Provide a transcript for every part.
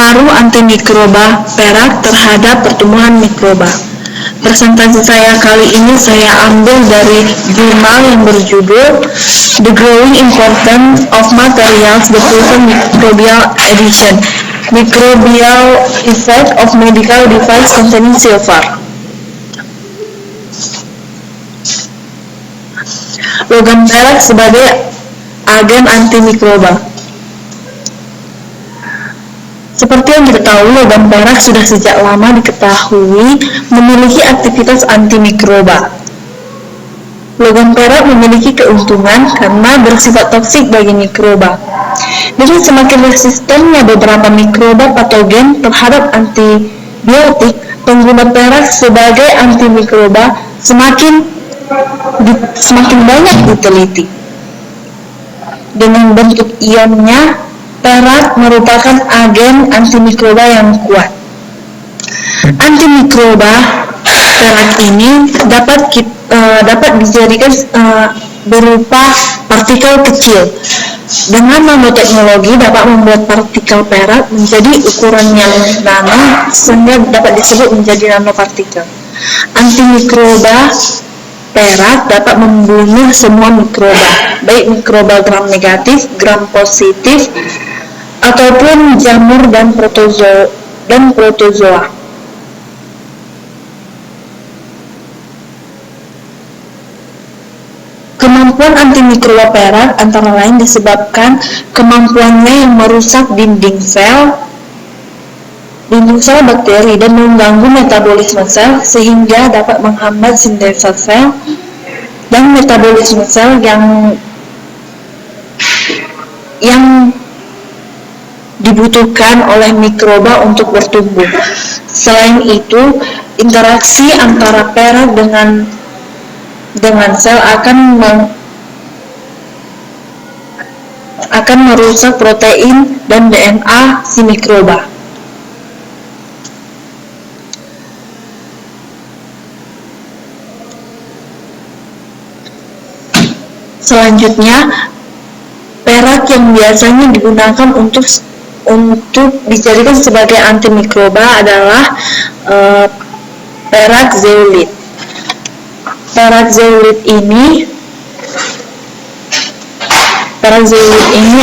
Pengaruh antimikroba perak terhadap pertumbuhan mikroba. Presentasi saya kali ini saya ambil dari jurnal yang berjudul The Growing Importance of Materials the Proven Microbial Addition, Microbial Effect of Medical Device Containing Silver. Logam perak sebagai agen antimikroba. Seperti yang kita tahu, logam perak sudah sejak lama diketahui memiliki aktivitas antimikroba. Logam perak memiliki keuntungan karena bersifat toksik bagi mikroba. Jadi semakin resistennya beberapa mikroba patogen terhadap antibiotik, pengguna perak sebagai antimikroba semakin banyak diteliti. Dengan bentuk ionnya, perak merupakan agen antimikroba yang kuat. Antimikroba perak ini dapat dijadikan berupa partikel kecil. Dengan nanoteknologi dapat membuat partikel perak menjadi ukuran yang nano sehingga dapat disebut menjadi nanopartikel. Antimikroba perak dapat membunuh semua mikroba, baik mikroba gram negatif, gram positif, ataupun jamur dan protozoa. Kemampuan antimikroba perak antara lain disebabkan kemampuannya yang merusak dinding sel bakteri dan mengganggu metabolisme sel sehingga dapat menghambat sintesa sel dan metabolisme sel yang dibutuhkan oleh mikroba untuk bertumbuh. Selain itu, interaksi antara perak dengan sel akan merusak protein dan DNA si mikroba. Selanjutnya, perak yang biasanya digunakan untuk dijadikan sebagai antimikroba adalah perak zeolit. Perak zeolit ini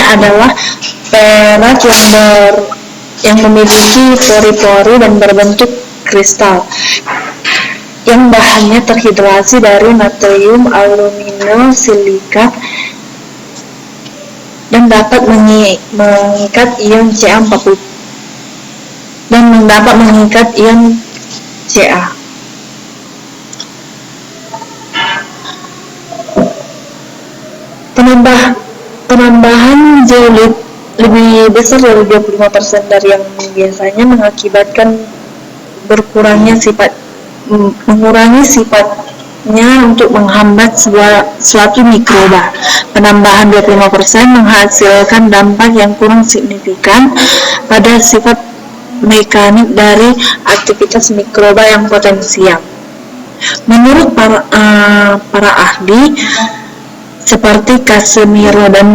adalah perak yang memiliki pori-pori dan berbentuk kristal, yang bahannya terhidrasi dari natrium aluminosilikat dan dapat mengikat ion Ca. Penambahan zeolit lebih besar dari 25% dari yang biasanya mengakibatkan mengurangi sifatnya untuk menghambat suatu mikroba. Penambahan 25% menghasilkan dampak yang kurang signifikan pada sifat mekanik dari aktivitas mikroba yang potensial. Menurut para ahli seperti Casemiro dan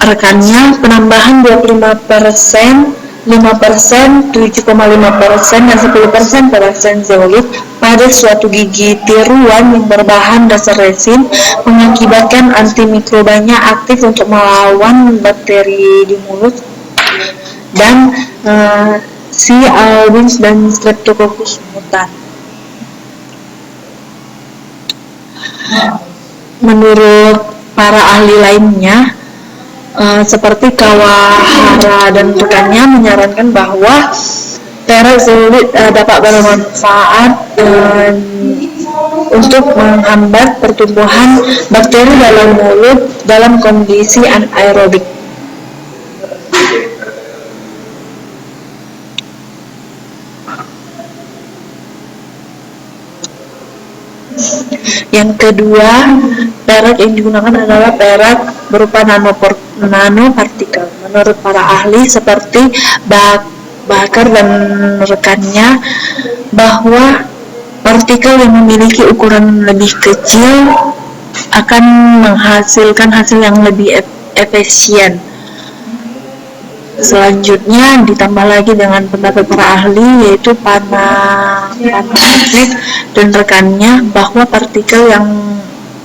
rekannya, penambahan 25%, 5%, 7,5%, dan 10% perasen zeolit pada suatu gigi tiruan yang berbahan dasar resin mengakibatkan antimikrobanya aktif untuk melawan bakteri di mulut dan C. albicans dan Streptococcus mutan. Menurut para ahli lainnya, seperti Kawahara dan rekannya menyarankan bahwa perak zeolit dapat bermanfaat untuk menghambat pertumbuhan bakteri dalam mulut dalam kondisi anaerobik. Yang kedua, perak yang digunakan adalah perak berupa nanopartikel. Menurut para ahli seperti Bakar dan rekannya, bahwa partikel yang memiliki ukuran lebih kecil akan menghasilkan hasil yang lebih efisien. Selanjutnya ditambah lagi dengan pendapat para ahli, yaitu Panasek dan rekannya, bahwa partikel yang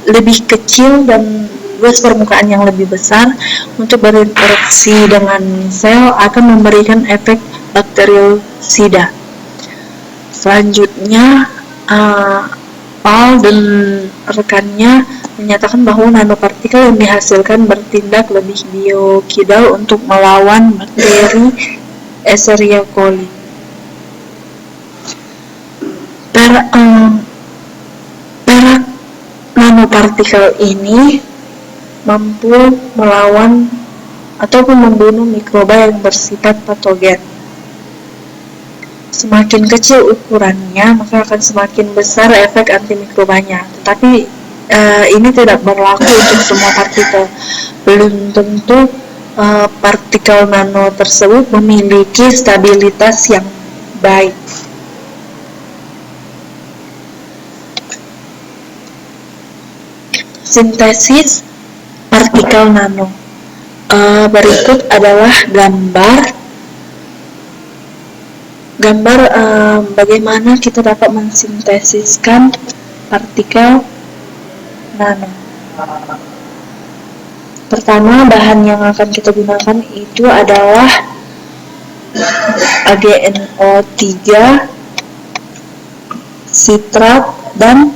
lebih kecil dan luas permukaan yang lebih besar untuk berinteraksi dengan sel akan memberikan efek bakteriosida. Selanjutnya Paul dan rekannya menyatakan bahwa nanopartikel yang dihasilkan bertindak lebih biokidal untuk melawan bakteri Escherichia coli. Perak nanopartikel ini mampu melawan ataupun membunuh mikroba yang bersifat patogen. Semakin kecil ukurannya, maka akan semakin besar efek antimikrobanya. Tetapi ini tidak berlaku untuk semua partikel. Belum tentu partikel nano tersebut memiliki stabilitas yang baik. Sintesis partikel nano. Berikut adalah gambar bagaimana kita dapat mensintesiskan partikel nano. Pertama, bahan yang akan kita gunakan itu adalah AgNO3, sitrat, dan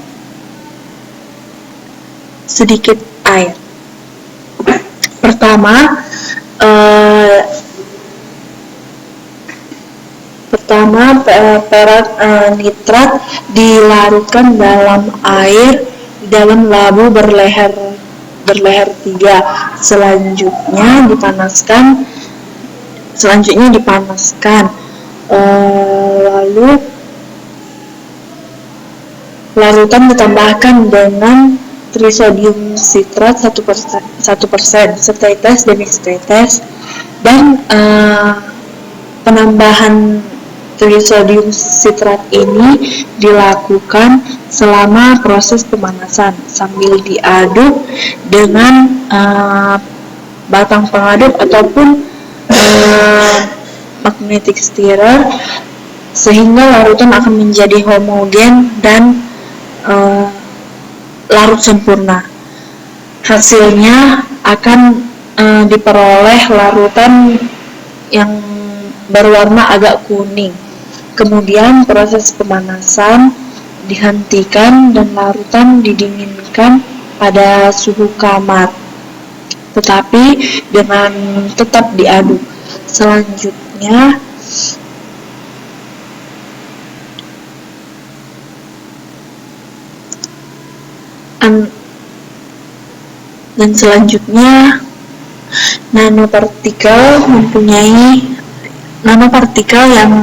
sedikit air. Pertama, perak nitrat dilarutkan dalam air dalam labu berleher 3. Selanjutnya dipanaskan. Lalu larutan ditambahkan dengan trisodium sitrat 1%, setetes demi setetes, dan penambahan trisodium sitrat ini dilakukan selama proses pemanasan sambil diaduk dengan batang pengaduk ataupun magnetic stirrer sehingga larutan akan menjadi homogen dan larut sempurna. Hasilnya akan diperoleh larutan yang berwarna agak kuning. Kemudian proses pemanasan dihentikan dan larutan didinginkan pada suhu kamar, tetapi dengan tetap diaduk. Selanjutnya nanopartikel yang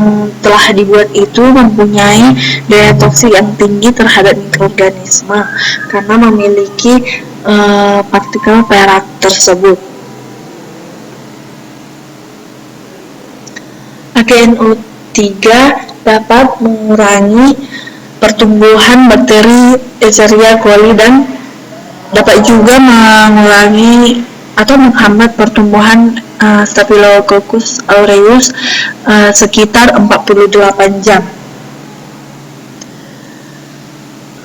telah dibuat itu mempunyai daya toksik yang tinggi terhadap mikroorganisme karena memiliki partikel perak tersebut. AgNO3 dapat mengurangi pertumbuhan bakteri Escherichia coli dan dapat juga mengurangi atau menghambat pertumbuhan Staphylococcus aureus sekitar 48 jam.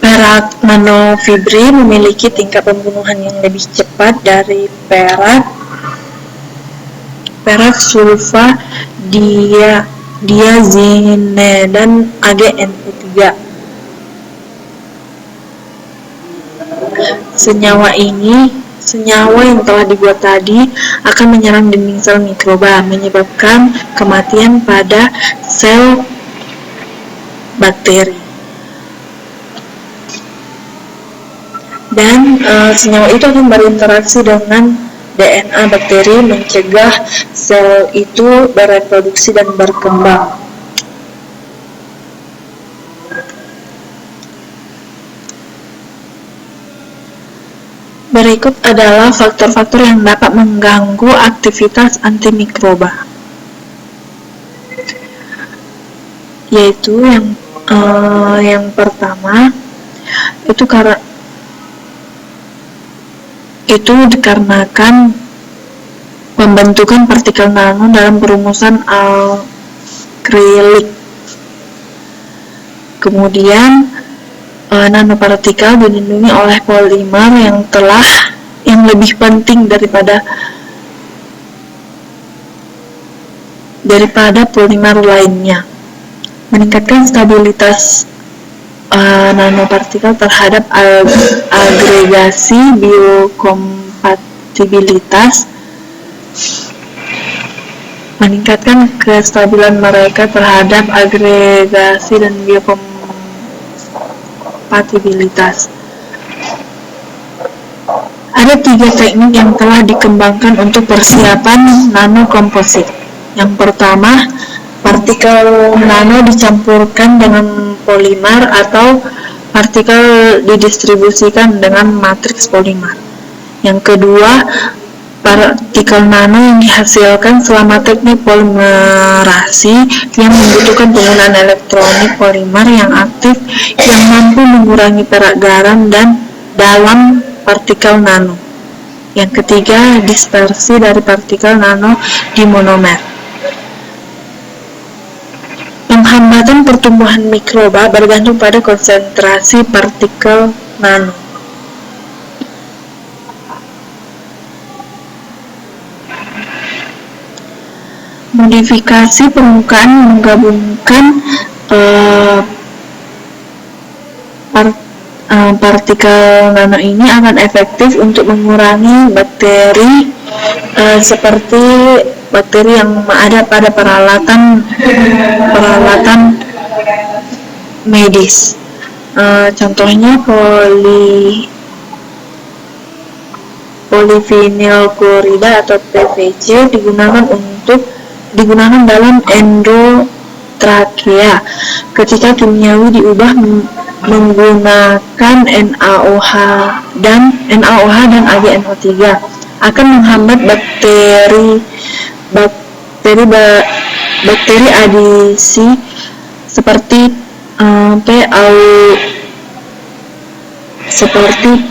Perak nanofibri memiliki tingkat pembunuhan yang lebih cepat dari perak sulfa diazine dan AgNO3. Senyawa yang telah dibuat tadi akan menyerang dinding sel mikroba, menyebabkan kematian pada sel bakteri. Dan senyawa itu akan berinteraksi dengan DNA bakteri, mencegah sel itu bereproduksi dan berkembang. Berikut adalah faktor-faktor yang dapat mengganggu aktivitas antimikroba, yaitu yang pertama itu dikarenakan pembentukan partikel nano dalam perumusan akrilik. Kemudian nanopartikel dilindungi oleh polimer yang lebih penting daripada polimer lainnya, meningkatkan stabilitas nanopartikel terhadap agregasi, biokompatibilitas, meningkatkan kestabilan mereka terhadap agregasi dan biokompatibilitas. Ada 3 teknik yang telah dikembangkan untuk persiapan nanokomposit. Yang pertama, partikel nano dicampurkan dengan polimer atau partikel didistribusikan dengan matriks polimer. Yang kedua, partikel nano yang dihasilkan selama teknik polimerasi yang membutuhkan penggunaan elektronik polimer yang aktif yang mampu mengurangi perak garam dan dalam partikel nano. Yang ketiga, dispersi dari partikel nano di monomer. Penghambatan pertumbuhan mikroba bergantung pada konsentrasi partikel nano. Modifikasi permukaan menggabungkan partikel nano ini akan efektif untuk mengurangi bakteri seperti bakteri yang ada pada peralatan medis. Contohnya polyvinylchlorida atau PVC digunakan dalam endotrakea ketika kimiawi diubah menggunakan NaOH dan AgNO3 akan menghambat bakteri adisi seperti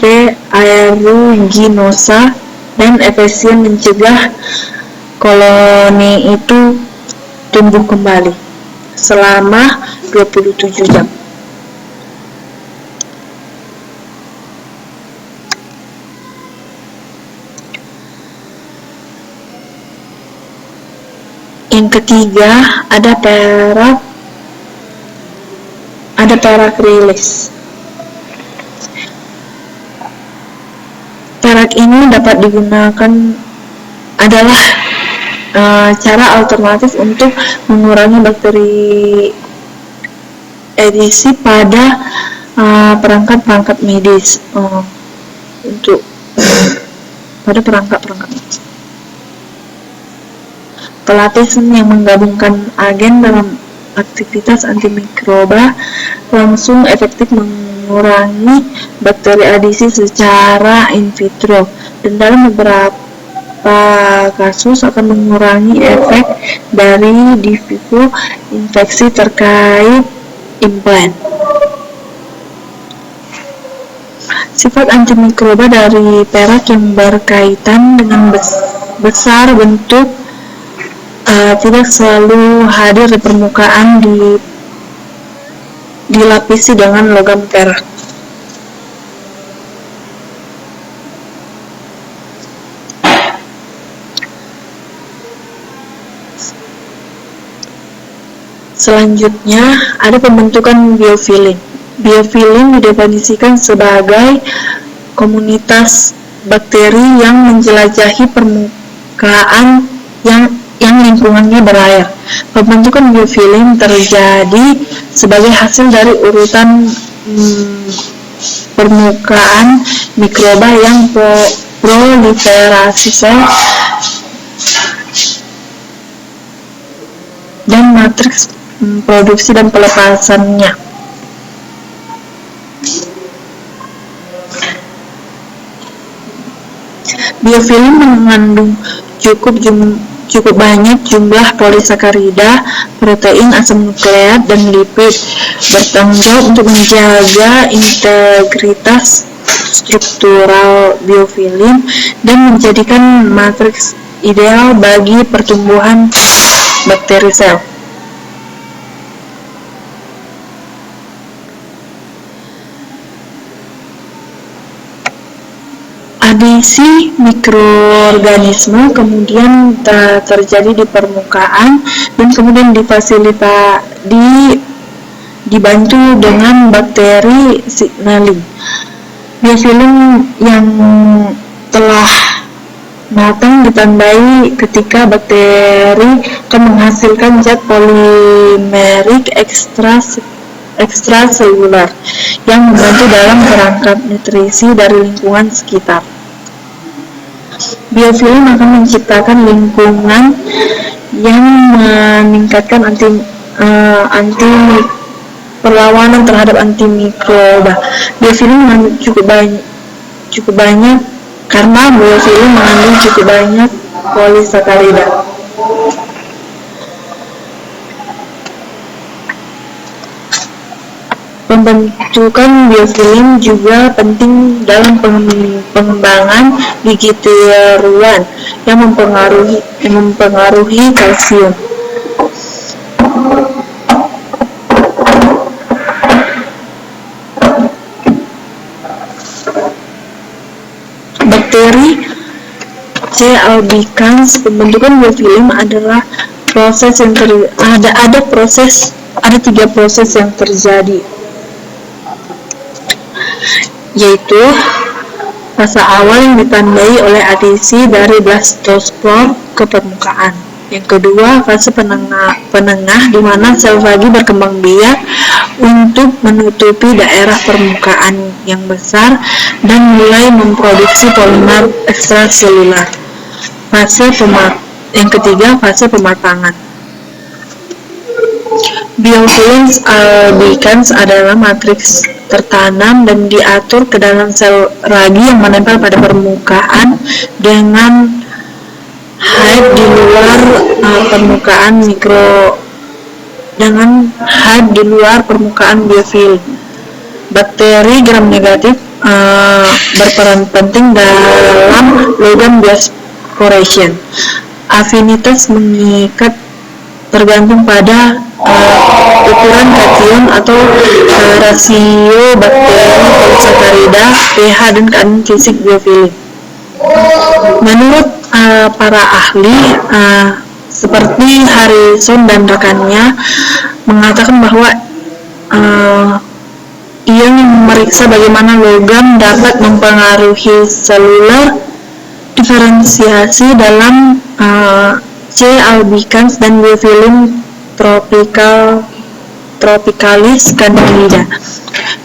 P. aeruginosa dan efisien mencegah koloni itu tumbuh kembali selama 27 jam. Yang ketiga, ada perakrilis. Perak ini dapat digunakan adalah cara alternatif untuk mengurangi bakteri edisi pada perangkat-perangkat medis pada perangkat-perangkat medis. Pelapisan yang menggabungkan agen dalam aktivitas antimikroba langsung efektif mengurangi bakteri adisi secara in vitro dan dalam beberapa kasus akan mengurangi efek dari di vivo infeksi terkait implan. Sifat antimikroba dari perak yang berkaitan dengan besar bentuk tidak selalu hadir di permukaan dilapisi dengan logam perak. Selanjutnya, ada pembentukan biofilm. Biofilm didefinisikan sebagai komunitas bakteri yang menjelajahi permukaan yang lingkungannya berair. Pembentukan biofilm terjadi sebagai hasil dari urutan permukaan mikroba yang proliferasi sel dan matriks produksi dan pelepasannya. Biofilm mengandung cukup banyak jumlah polisakarida, protein, asam nukleat, dan lipid, bertanggung jawab untuk menjaga integritas struktural biofilm dan menjadikan matriks ideal bagi pertumbuhan bakteri sel. Adisi mikroorganisme kemudian terjadi di permukaan dan kemudian dibantu dengan bakteri signaling. Biofilm yang telah matang ditandai ketika bakteri akan menghasilkan zat polimerik ekstraseluler yang membantu dalam perangkap nutrisi dari lingkungan sekitar. Biofilm akan menciptakan lingkungan yang meningkatkan perlawanan terhadap antimikroba. Biofilm cukup banyak karena biofilm mengandung cukup banyak polisakarida. Pembentukan biofilm juga penting dalam pengembangan gigi tiruan yang mempengaruhi kalsium. Bakteri C. albicans. Pembentukan biofilm adalah ada tiga proses yang terjadi, yaitu fase awal yang ditandai oleh adisi dari blastospor ke permukaan. Yang kedua, fase penengah di mana sel fagi berkembang biak untuk menutupi daerah permukaan yang besar dan mulai memproduksi polimer ekstraseluler. Yang ketiga, fase pematangan. Biofilm albicans adalah matriks tertanam dan diatur ke dalam sel ragi yang menempel pada permukaan dengan hide di luar permukaan biofilm. Bakteri gram negatif berperan penting dalam logam biosporation. Afinitas mengikat tergantung pada ukuran kation atau rasio bakteri polisakarida, pH, dan keadaan fisik biofilm. Menurut para ahli seperti Harrison dan rekannya mengatakan bahwa ia memeriksa bagaimana logam dapat mempengaruhi seluler diferensiasi dalam C. albicans dan biofilm tropicalis candida.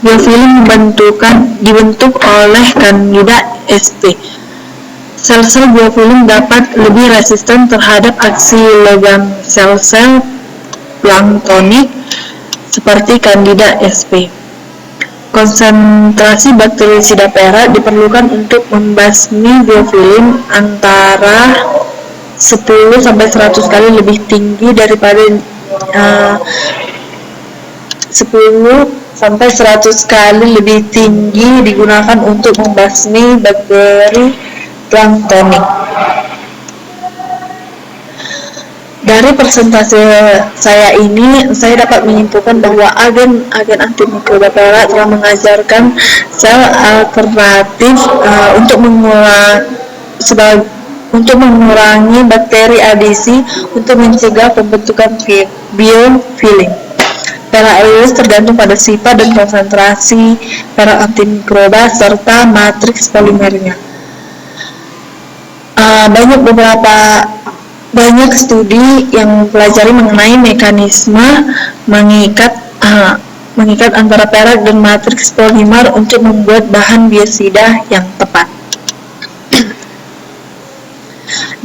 Biofilm dibentuk oleh Candida sp. Sel-sel biofilm dapat lebih resisten terhadap aksi logam sel-sel planktonik seperti Candida sp. Konsentrasi bakterisida perak diperlukan untuk membasmi biofilm antara 10-100 kali lebih tinggi daripada 10-100 kali lebih tinggi digunakan untuk membasmi bakteri planktonik. Dari presentasi saya ini, saya dapat menyimpulkan bahwa agen antimikroba perak telah mengajarkan sel alternatif untuk mengurangi bakteri adisi untuk mencegah pembentukan biofilm. Perak lulus tergantung pada sifat dan konsentrasi perak antimikroba serta matriks polimernya. Banyak studi yang mempelajari mengenai mekanisme mengikat antara perak dan matriks polimer untuk membuat bahan biosida yang tepat.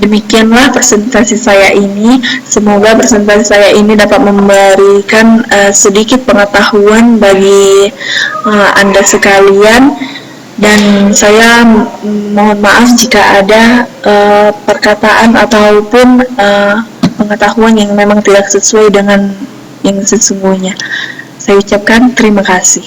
Demikianlah presentasi saya ini. Semoga presentasi saya ini dapat memberikan sedikit pengetahuan bagi Anda sekalian, dan saya mohon maaf jika ada perkataan ataupun pengetahuan yang memang tidak sesuai dengan yang sesungguhnya. Saya ucapkan terima kasih.